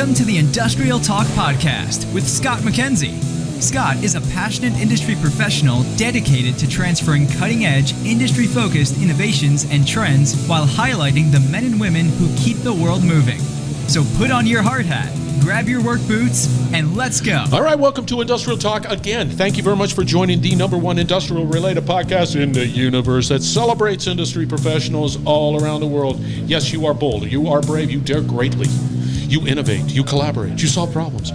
Welcome to the Industrial Talk Podcast with Scott MacKenzie. Scott is a passionate industry professional dedicated to transferring cutting-edge, industry-focused innovations and trends while highlighting the men and women who keep the world moving. So put on your hard hat, grab your work boots, and let's go. All right, welcome to Industrial Talk again. Thank you very much for joining the #1 industrial-related podcast in the universe that celebrates industry professionals all around the world. Yes, you are bold, you are brave, you dare greatly. You innovate, you collaborate, you solve problems,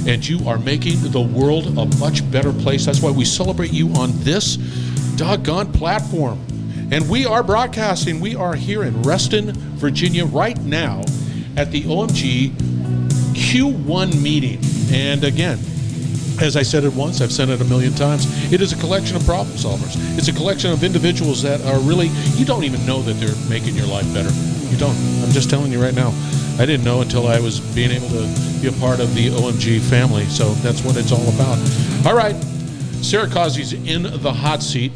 and you are making the world a much better place. That's why we celebrate you on this doggone platform. And we are broadcasting. We are here in Reston, Virginia right now at the OMG Q1 meeting. And again, as I said it once, I've said it a million times, it is a collection of problem solvers. It's a collection of individuals that are really, you don't even know that they're making your life better. You don't. I'm just telling you right now. I didn't know until I was being able to be a part of the OMG family. So that's what it's all about. All right. Sarah Causey's in the hot seat.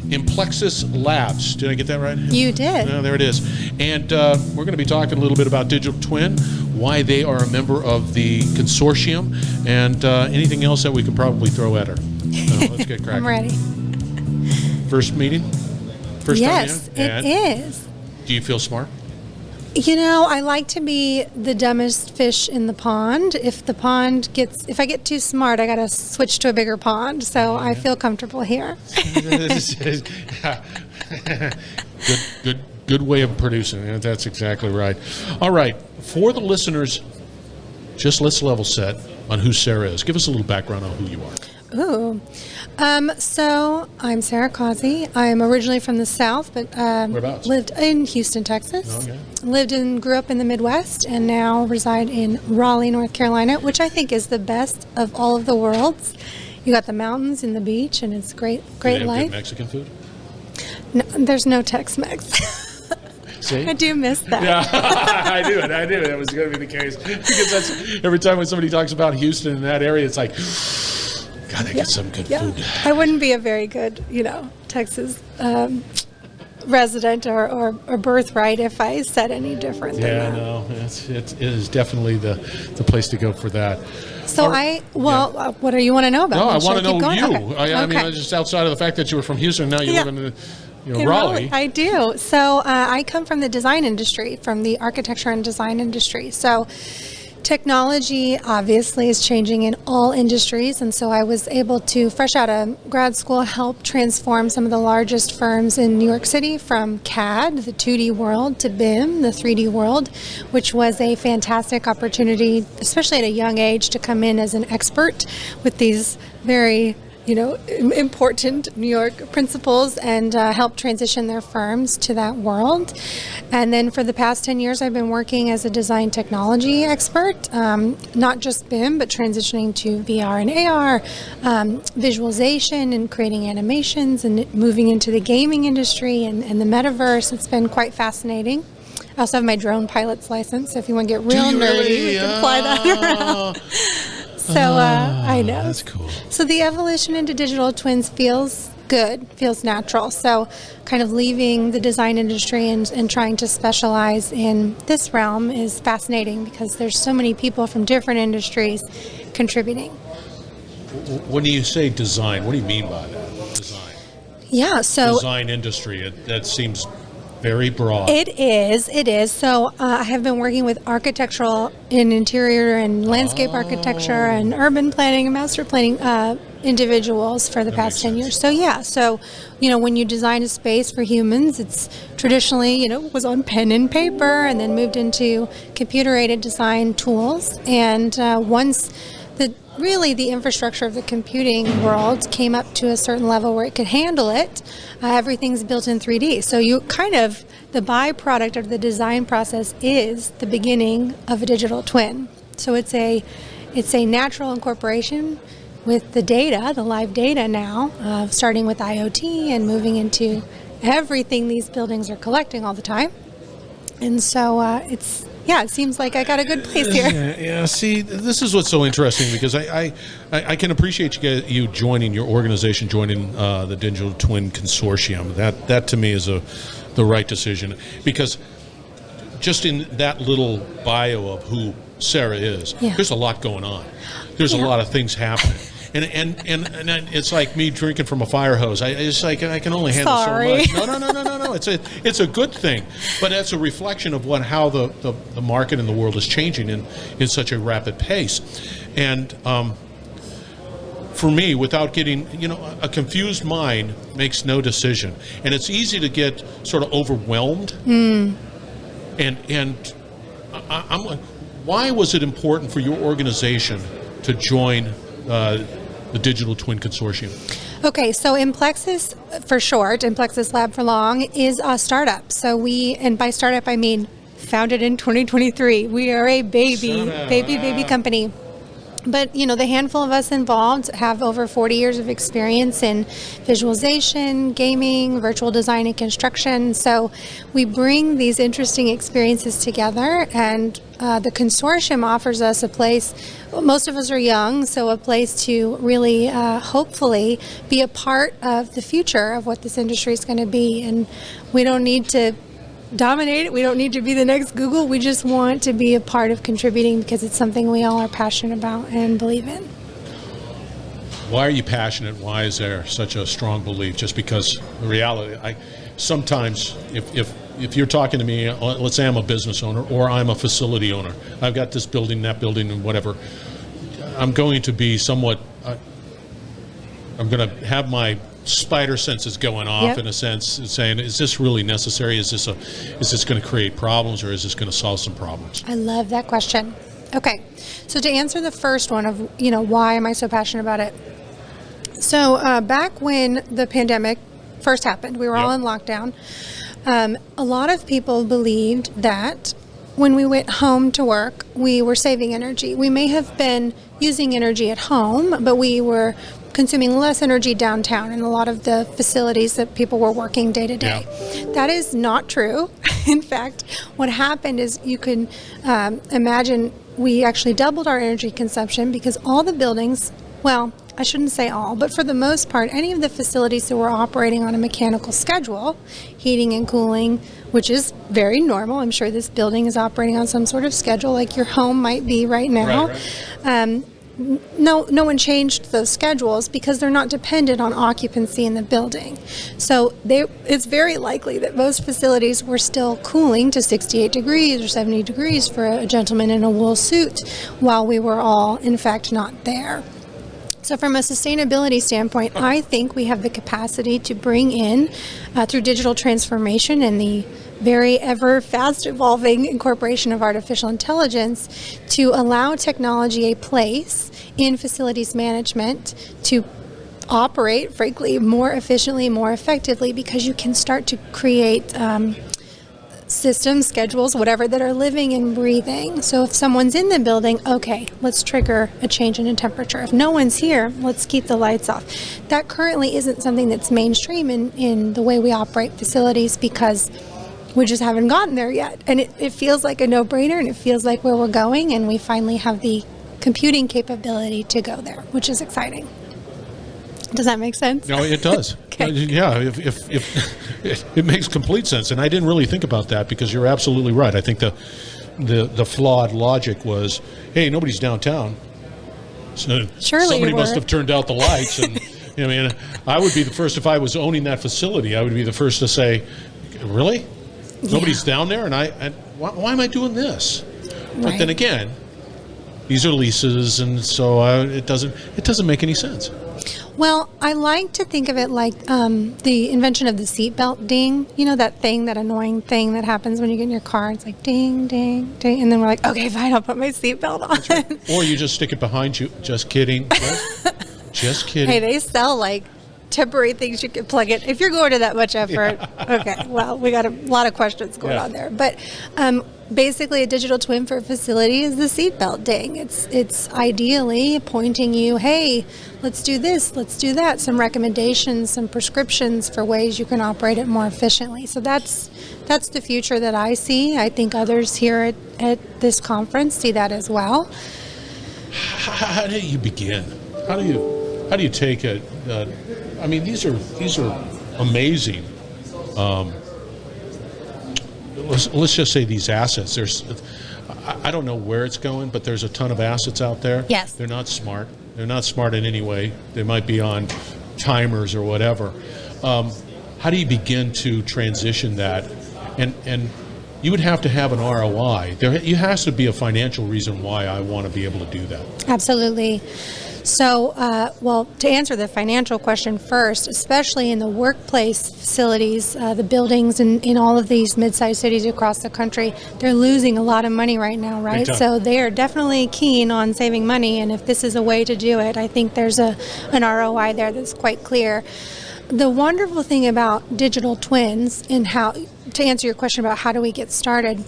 Implexus Labs. Did I get that right? You did. There it is. And we're going to be talking a little bit about Digital Twin, why they are a member of the consortium, and anything else that we can probably throw at her. So let's get cracking. I'm ready. First meeting? First yes, time in? It is. Do you feel smart? You know, I like to be the dumbest fish in the pond. If I get too smart, I got to switch to a bigger pond. So I feel comfortable here. Good way of producing. That's exactly right. All right. For the listeners, just let's level set on who Sarah is. Give us a little background on who you are. Ooh. So I'm Sarah Causey. I'm originally from the South, but lived in Houston, Texas. Okay. Grew up in the Midwest, and now reside in Raleigh, North Carolina, which I think is the best of all of the worlds. You got the mountains and the beach, and it's great life. Good Mexican food? No, there's no Tex-Mex. See? I do miss that. Yeah, I knew it. That was going to be the case. Because that's every time when somebody talks about Houston in that area, it's like, gotta get some good food. I wouldn't be a very good, Texas resident or birthright if I said any different than that. No, it is definitely the place to go for that. So what do you want to know about? No, I want to know you. Okay. I mean, just outside of the fact that you were from Houston, now you live in Raleigh. I do. So I come from the design industry, from the architecture and design industry. So technology obviously is changing in all industries, and so I was able to, fresh out of grad school, help transform some of the largest firms in New York City from CAD, the 2D world, to BIM, the 3D world, which was a fantastic opportunity, especially at a young age, to come in as an expert with these very important New York principles and help transition their firms to that world. And then for the past 10 years, I've been working as a design technology expert, not just BIM, but transitioning to VR and AR, visualization and creating animations and moving into the gaming industry and the metaverse. It's been quite fascinating. I also have my drone pilot's license, so if you want to get real nerdy, we can fly that around. So I know. That's cool. So the evolution into digital twins feels good, feels natural. So kind of leaving the design industry and trying to specialize in this realm is fascinating because there's so many people from different industries contributing. When you say design, what do you mean by that? Design. Yeah, so design industry, that seems very broad. It is. So I have been working with architectural and interior and landscape architecture and urban planning and master planning individuals for the past 10 years. So when you design a space for humans, it's traditionally, was on pen and paper and then moved into computer-aided design tools. And once the infrastructure of the computing world came up to a certain level where it could handle it, everything's built in 3D. So you the byproduct of the design process is the beginning of a digital twin. So it's a natural incorporation with the data, the live data now, starting with IoT and moving into everything these buildings are collecting all the time. And so it seems like I got a good place here. Yeah. See, this is what's so interesting because I can appreciate you joining your organization, joining the Digital Twin Consortium. That to me is the right decision because just in that little bio of who Sarah is, there's a lot going on. There's a lot of things happening. And it's like me drinking from a fire hose. It's like I can only handle so much. No. It's a good thing, but it's a reflection of how the market and the world is changing in such a rapid pace. And for me, without getting, a confused mind makes no decision, and it's easy to get sort of overwhelmed. And I'm like, why was it important for your organization to join the Digital Twin Consortium? Okay, so Implexus, for short, Implexus Lab for long, is a startup. So and by startup I mean founded in 2023. We are a baby company. But, the handful of us involved have over 40 years of experience in visualization, gaming, virtual design, and construction. So we bring these interesting experiences together, and the consortium offers us a place. Most of us are young, so a place to really, hopefully, be a part of the future of what this industry is going to be. And we don't need to dominate it. We don't need to be the next Google. We just want to be a part of contributing because it's something we all are passionate about and believe in. Why are you passionate? Why is there such a strong belief? Just because the reality, sometimes if you're talking to me, let's say I'm a business owner or I'm a facility owner, I've got this building, that building, and whatever, I'm going to be somewhat, I'm going to have my spider senses going off in a sense, saying, is this really necessary? Is this going to create problems, or is this going to solve some problems? I love that question. Okay, so to answer the first one of, why am I so passionate about it? So back when the pandemic first happened, we were all in lockdown. A lot of people believed that when we went home to work, we were saving energy. We may have been using energy at home, but we were consuming less energy downtown in a lot of the facilities that people were working day to day. That is not true. In fact, what happened is you can imagine we actually doubled our energy consumption because all the buildings, well, I shouldn't say all, but for the most part, any of the facilities that were operating on a mechanical schedule, heating and cooling, which is very normal. I'm sure this building is operating on some sort of schedule like your home might be right now. Right. No one changed those schedules because they're not dependent on occupancy in the building. So it's very likely that most facilities were still cooling to 68 degrees or 70 degrees for a gentleman in a wool suit while we were all, in fact, not there. So from a sustainability standpoint, I think we have the capacity to bring in, through digital transformation and the very ever fast evolving incorporation of artificial intelligence, to allow technology a place in facilities management to operate, frankly, more efficiently, more effectively, because you can start to create systems, schedules, whatever, that are living and breathing. So if someone's in the building, okay, let's trigger a change in temperature. If no one's here, let's keep the lights off. That currently isn't something that's mainstream in the way we operate facilities because we just haven't gotten there yet. And it feels like a no-brainer, and it feels like where we're going, and we finally have the computing capability to go there, which is exciting. Does that make sense? No, it does. Okay. Yeah, if it makes complete sense, and I didn't really think about that because you're absolutely right. I think the flawed logic was, hey, nobody's downtown, so surely somebody must have turned out the lights. And I mean, I would be the first, if I was owning that facility, I would be the first to say, really? Nobody's down there, and why am I doing this? Right. But then again, these are leases, and so it doesn't make any sense. Well, I like to think of it like the invention of the seatbelt ding. You know that thing, that annoying thing that happens when you get in your car? It's like ding, ding, ding. And then we're like, okay, fine, I'll put my seatbelt on. That's right. Or you just stick it behind you. Just kidding. Just kidding. Hey, they sell like temporary things you can plug in. If you're going to that much effort, okay, well, we got a lot of questions going on there. But basically, a digital twin for a facility is the seatbelt ding. It's ideally pointing you, hey, let's do this, let's do that, some recommendations, some prescriptions for ways you can operate it more efficiently. So that's the future that I see. I think others here at this conference see that as well. How do you begin? How do you take it? I mean, these are amazing let's just say these assets, I don't know where it's going, but there's a ton of assets out there. Yes. They're not smart. They're not smart in any way. They might be on timers or whatever. How do you begin to transition that? And you would have to have an ROI. There has to be a financial reason why I want to be able to do that. Absolutely. So, well, to answer the financial question first, especially in the workplace facilities, the buildings in all of these mid-sized cities across the country, they're losing a lot of money right now, right? So they are definitely keen on saving money, and if this is a way to do it, I think there's an ROI there that's quite clear. The wonderful thing about digital twins and how, to answer your question about how do we get started,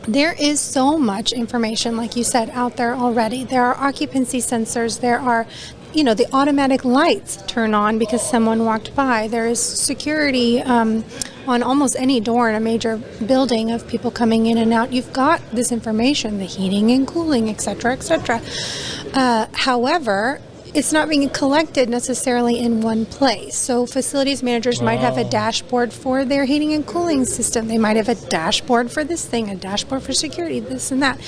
there is so much information, like you said, out there already. There are occupancy sensors. There are, the automatic lights turn on because someone walked by. There is security on almost any door in a major building of people coming in and out. You've got this information, the heating and cooling, et cetera, et cetera. However, it's not being collected necessarily in one place. So facilities managers might have a dashboard for their heating and cooling system. They might have a dashboard for this thing, a dashboard for security, this and that.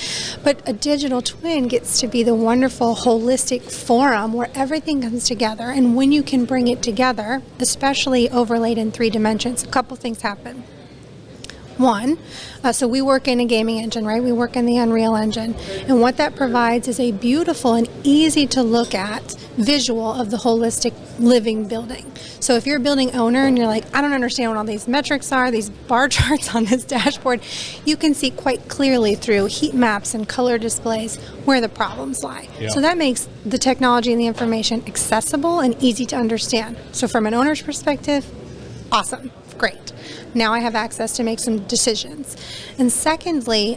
But a digital twin gets to be the wonderful holistic forum where everything comes together. And when you can bring it together, especially overlaid in 3 dimensions, a couple things happen. One, so we work in a gaming engine, right? We work in the Unreal Engine. And what that provides is a beautiful and easy to look at visual of the holistic living building. So if you're a building owner and you're like, I don't understand what all these metrics are, these bar charts on this dashboard, you can see quite clearly through heat maps and color displays where the problems lie. Yeah. So that makes the technology and the information accessible and easy to understand. So from an owner's perspective, awesome, great. Now I have access to make some decisions. And secondly,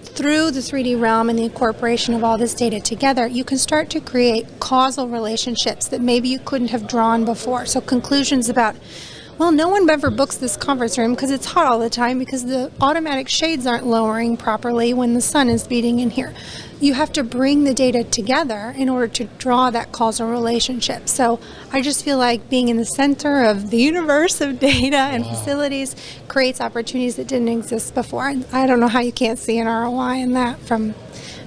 through the 3D realm and the incorporation of all this data together, you can start to create causal relationships that maybe you couldn't have drawn before. So conclusions about, well, no one ever books this conference room because it's hot all the time because the automatic shades aren't lowering properly when the sun is beating in here. You have to bring the data together in order to draw that causal relationship. So I just feel like being in the center of the universe of data and facilities creates opportunities that didn't exist before. And I don't know how you can't see an ROI in that from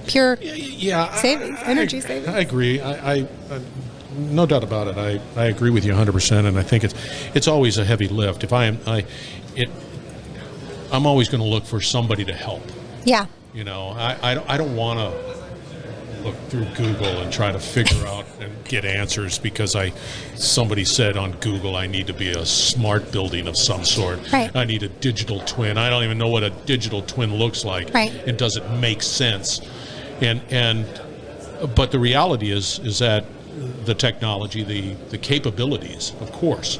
pure savings, energy savings. I agree. I no doubt about it. I agree with you 100%, and I think it's always a heavy lift. If I'm always going to look for somebody to help. Yeah. I don't want to look through Google and try to figure out and get answers because somebody said on Google I need to be a smart building of some sort. Right. I need a digital twin. I don't even know what a digital twin looks like. Right. And does it make sense? But the reality is that the technology, the capabilities, of course,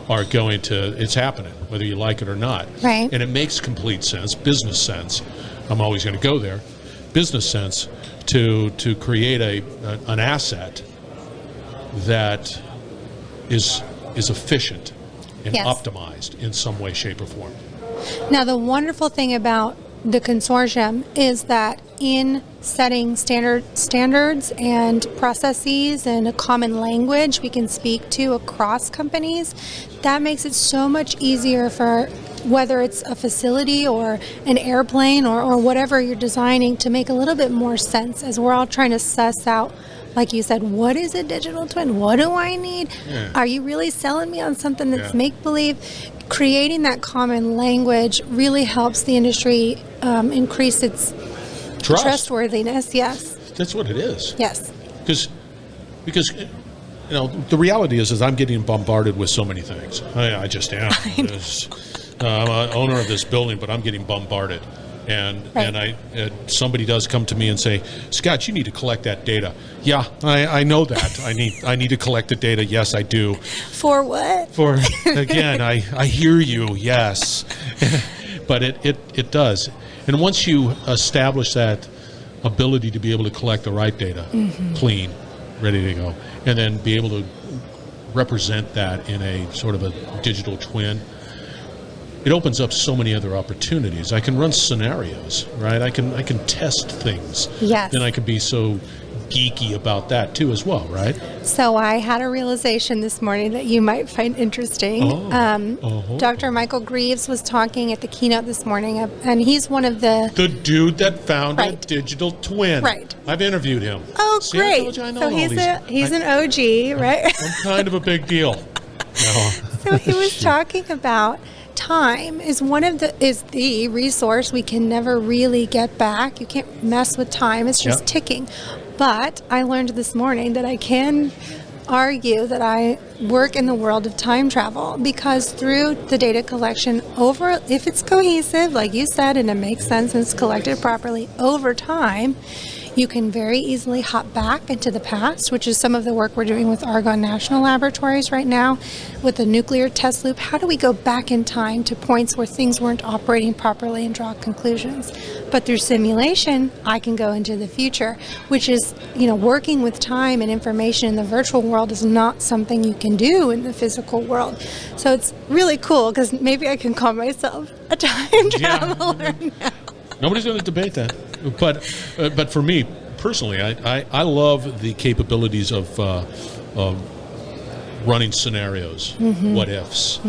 are it's happening, whether you like it or not. Right. And it makes complete sense, business sense. I'm always going to go there. Business sense to create an asset that is efficient and optimized in some way, shape, or form. Now, the wonderful thing about the consortium is that in setting standards and processes and a common language we can speak to across companies, that makes it so much easier for whether it's a facility or an airplane or whatever you're designing to make a little bit more sense as we're all trying to suss out, like you said, what is a digital twin? What do I need? Yeah. Are you really selling me on something that's make-believe? Creating that common language really helps the industry increase its trustworthiness. Yes. That's what it is. Yes. Because the reality is I'm getting bombarded with so many things. I just am. I'm an owner of this building, but I'm getting bombarded. And somebody does come to me and say, Scott, you need to collect that data. Yeah, I know that. I need to collect the data. Yes, I do. For what? For again, I hear you. Yes, but it does. And once you establish that ability to be able to collect the right data, clean, ready to go, and then be able to represent that in a sort of a digital twin, it opens up so many other opportunities. I can run scenarios, right? I can test things. Yes. Then I can be so geeky about that too as well, right? So I had a realization this morning that you might find interesting. Dr. Michael Greaves was talking at the keynote this morning, and he's one of the dude that founded Right. Digital Twin. Right. I've interviewed him. Oh, See, I great! told you I know So all he's these. an OG, right? I'm kind of a big deal. No. So he was talking about time is the resource we can never really get back. You can't mess with time. It's just Yep. ticking. But I learned this morning that I can argue that I work in the world of time travel, because through the data collection, if it's cohesive, like you said, and it makes sense and it's collected properly over time, you can very easily hop back into the past, which is some of the work we're doing with Argonne National Laboratories right now with the nuclear test loop. How do we go back in time to points where things weren't operating properly and draw conclusions? But through simulation, I can go into the future, which is, working with time and information in the virtual world is not something you can do in the physical world. So it's really cool, because maybe I can call myself a time traveler now. Nobody's going to debate that. But for me personally, I love the capabilities of running scenarios, what ifs.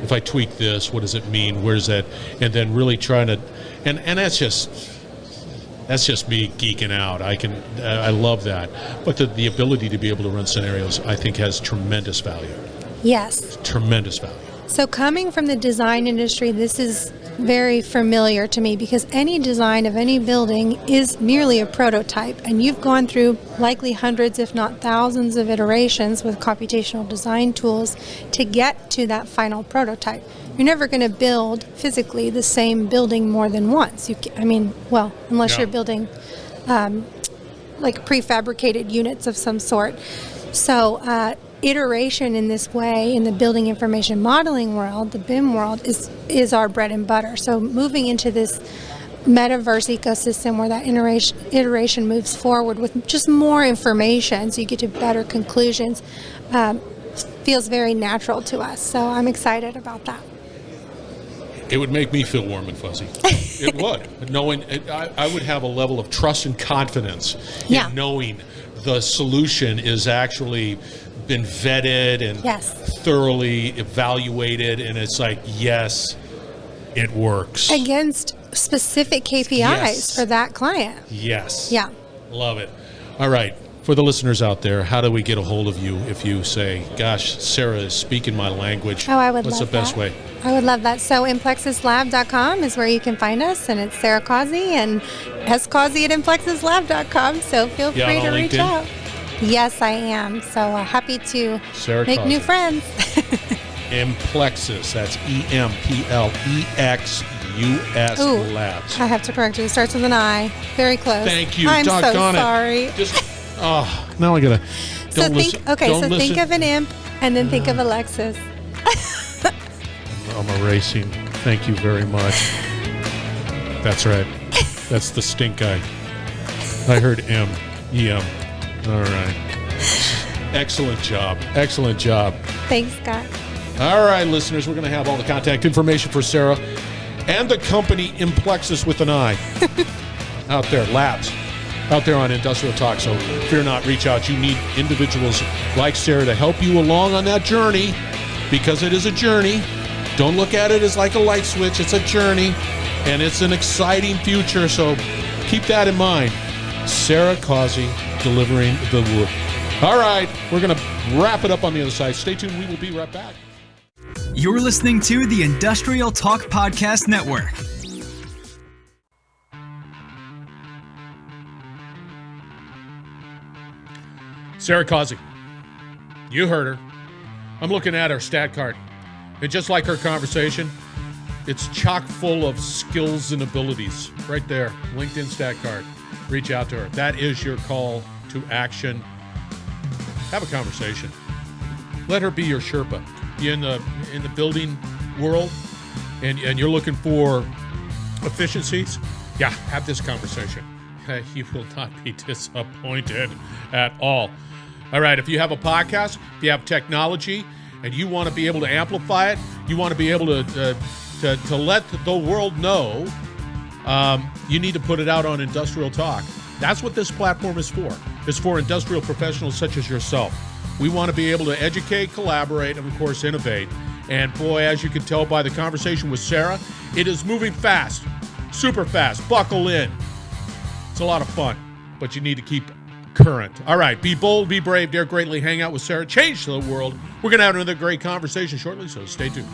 If I tweak this, what does it mean? Where's that? And then really trying to, and that's just me geeking out. I love that. But the ability to be able to run scenarios, I think, has tremendous value. Yes. Tremendous value. So coming from the design industry, this is very familiar to me, because any design of any building is merely a prototype, and you've gone through likely hundreds, if not thousands, of iterations with computational design tools to get to that final prototype. You're never going to build physically the same building more than once. Unless you're building like prefabricated units of some sort. So iteration in this way in the building information modeling world, the BIM world, is our bread and butter. So moving into this metaverse ecosystem where that iteration moves forward with just more information, so you get to better conclusions, feels very natural to us. So I'm excited about that. It would make me feel warm and fuzzy. It would. Knowing I would have a level of trust and confidence in knowing the solution is actually been vetted and thoroughly evaluated, and it's like, yes, it works. Against specific KPIs for that client. Yes. Yeah. Love it. All right. For the listeners out there, how do we get a hold of you if you say, gosh, Sarah is speaking my language? Oh, I would What's love the best that. way? I would love that. So ImplexusLab.com is where you can find us, and it's Sarah Causey and scausey at ImplexusLab.com. So feel free to reach out. Yes, I am. So happy to Sarah make Causey. new friends. Implexus. That's EMPLEXUS Labs. I have to correct you. It starts with an I. Very close. Thank you. I'm so Doggone sorry. It. Now I gotta. Think of an imp and then think of Alexis. I'm erasing. Thank you very much. That's right. That's the stink guy. I heard M. EM. All right. Excellent job. Excellent job. Thanks, Scott. All right, listeners, we're going to have all the contact information for Sarah and the company Implexus with an I out there, labs, out there on Industrial Talk. So fear not, reach out. You need individuals like Sarah to help you along on that journey, because it is a journey. Don't look at it as like a light switch. It's a journey, and it's an exciting future. So keep that in mind. Sarah Causey, delivering the wood. All right, we're going to wrap it up on the other side. Stay tuned. We will be right back. You're listening to the Industrial Talk Podcast Network. Sarah Causey. You heard her. I'm looking at her stat card. And just like her conversation, it's chock full of skills and abilities. Right there, LinkedIn stat card. Reach out to her. That is your call to action. Have a conversation. Let her be your Sherpa. You're in the building world and you're looking for efficiencies. Yeah, have this conversation. You will not be disappointed at all. All right, if you have a podcast, if you have technology, and you want to be able to amplify it, you want to be able to let the world know, you need to put it out on Industrial Talk. That's what this platform is for. is for industrial professionals such as yourself. We want to be able to educate, collaborate, and of course innovate. And boy, as you can tell by the conversation with Sarah, it is moving fast, super fast. Buckle in. It's a lot of fun, but you need to keep current. All right, be bold, be brave, dare greatly, hang out with Sarah, change the world. We're going to have another great conversation shortly, so stay tuned.